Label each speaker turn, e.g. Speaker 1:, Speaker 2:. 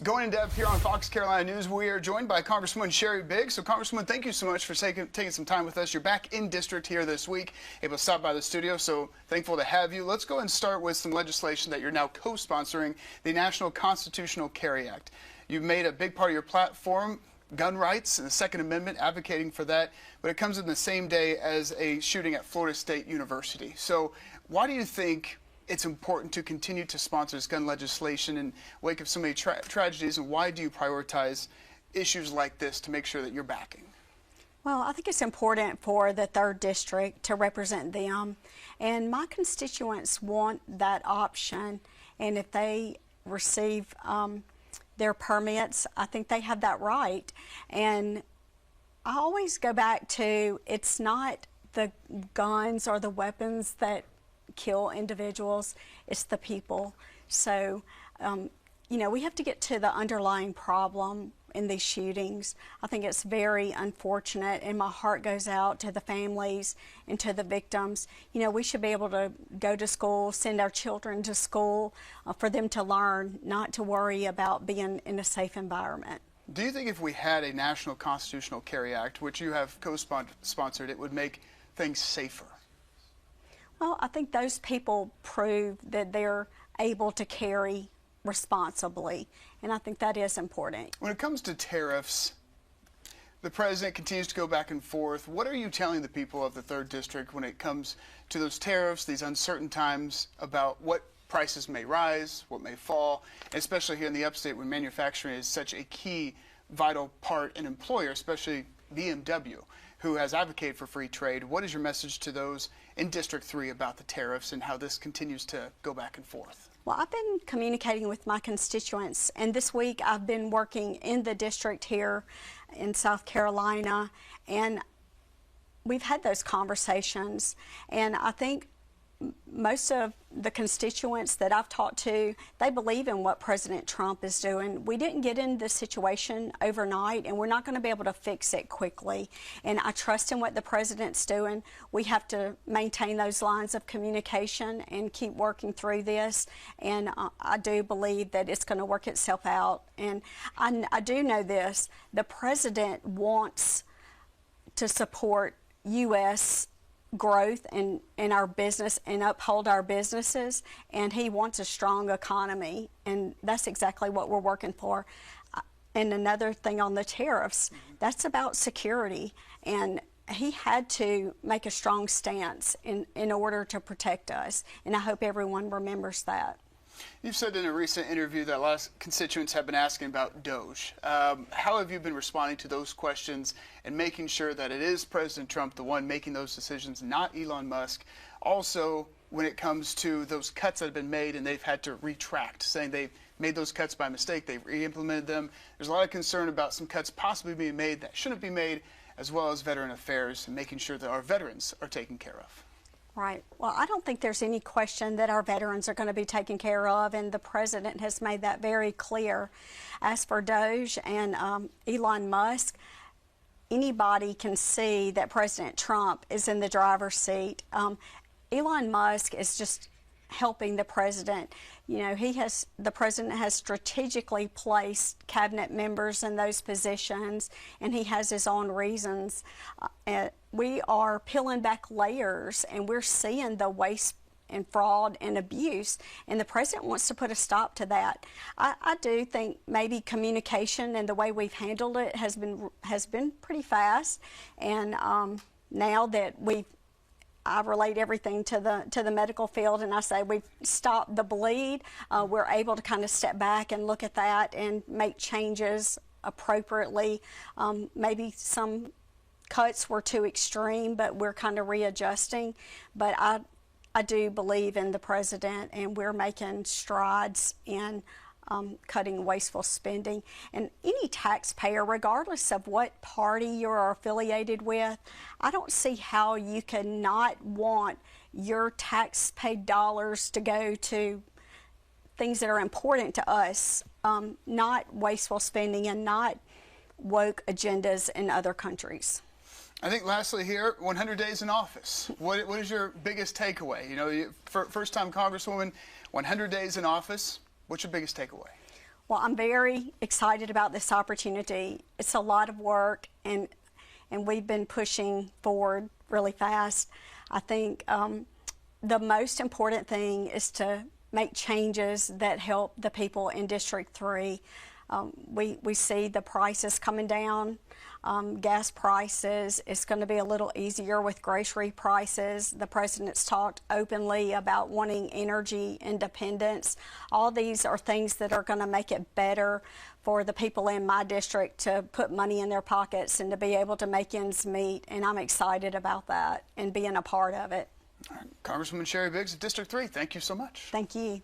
Speaker 1: Going in depth here on Fox Carolina News, we are joined by Congresswoman Sheri Biggs. So, Congresswoman, thank you so much for taking some time with us. You're back in district here this week, able to stop by the studio, so thankful to have you. Let's go and start with some legislation that you're now co-sponsoring, the National Constitutional Carry Act. You've made a big part of your platform gun rights and the Second Amendment, advocating for that, but it comes in the same day as a shooting at Florida State University. So why do you think it's important to continue to sponsor this gun legislation in wake of so many tragedies, and why do you prioritize issues like this to make sure that you're backing?
Speaker 2: Well, I think it's important for the 3rd District to represent them, and my constituents want that option, and if they receive their permits, I think they have that right. And I always go back to, it's not the guns or the weapons that kill individuals, it's the people. So, you know, we have to get to the underlying problem in these shootings. I think it's very unfortunate, and my heart goes out to the families and to the victims. You know, we should be able to go to school, send our children to school for them to learn, not to worry about being in a safe environment.
Speaker 1: Do you think if we had a National Constitutional Carry Act, which you have co-sponsored, it would make things safer?
Speaker 2: Well, I think those people prove that they're able to carry responsibly, and I think that is important.
Speaker 1: When it comes to tariffs, the president continues to go back and forth. What are you telling the people of the 3rd District when it comes to those tariffs, these uncertain times, about what prices may rise, what may fall, especially here in the upstate when manufacturing is such a key, vital part and employer, especially BMW, who has advocated for free trade? What is your message to those in District 3 about the tariffs and how this continues to go back and forth?
Speaker 2: Well, I've been communicating with my constituents, and this week I've been working in the district here in South Carolina, and we've had those conversations, and I think most of the constituents that I've talked to, they believe in what President Trump is doing. We didn't get in this situation overnight, and we're not going to be able to fix it quickly. And I trust in what the president's doing. We have to maintain those lines of communication and keep working through this. And I do believe that it's going to work itself out. And I do know this: the president wants to support U.S. growth in our business and uphold our businesses, and he wants a strong economy, and that's exactly what we're working for. And another thing on the tariffs, that's about security, and he had to make a strong stance in order to protect us, and I hope everyone remembers that.
Speaker 1: You've said in a recent interview that a lot of constituents have been asking about DOGE. How have you been responding to those questions and making sure that it is President Trump the one making those decisions, not Elon Musk? Also, when it comes to those cuts that have been made and they've had to retract, saying they've made those cuts by mistake, they've re-implemented them. There's a lot of concern about some cuts possibly being made that shouldn't be made, as well as veteran affairs and making sure that our veterans are taken care of.
Speaker 2: Right. Well, I don't think there's any question that our veterans are going to be taken care of, and the president has made that very clear. As for DOGE and Elon Musk, anybody can see that President Trump is in the driver's seat. Elon Musk is just helping the president. You know, the president has strategically placed cabinet members in those positions, and he has his own reasons. We are peeling back layers, and we're seeing the waste and fraud and abuse, and the president wants to put a stop to that. I do think maybe communication and the way we've handled it has been pretty fast, and now that I relate everything to the medical field, and I say we've stopped the bleed. We're able to kind of step back and look at that and make changes appropriately. Maybe some cuts were too extreme, but we're kind of readjusting. But I do believe in the president, and we're making strides in cutting wasteful spending. And any taxpayer, regardless of what party you're affiliated with, I don't see how you can not want your tax-paid dollars to go to things that are important to us, not wasteful spending and not woke agendas in other countries.
Speaker 1: I think lastly here, 100 days in office. What is your biggest takeaway? You know, first-time Congresswoman, 100 days in office. What's your biggest takeaway?
Speaker 2: Well, I'm very excited about this opportunity. It's a lot of work, and we've been pushing forward really fast. I think the most important thing is to make changes that help the people in District 3. We see the prices coming down, gas prices. It's going to be a little easier with grocery prices. The president's talked openly about wanting energy independence. All these are things that are going to make it better for the people in my district to put money in their pockets and to be able to make ends meet. And I'm excited about that and being a part of it.
Speaker 1: All right. Congresswoman Sheri Biggs of District 3, thank you so much.
Speaker 2: Thank you.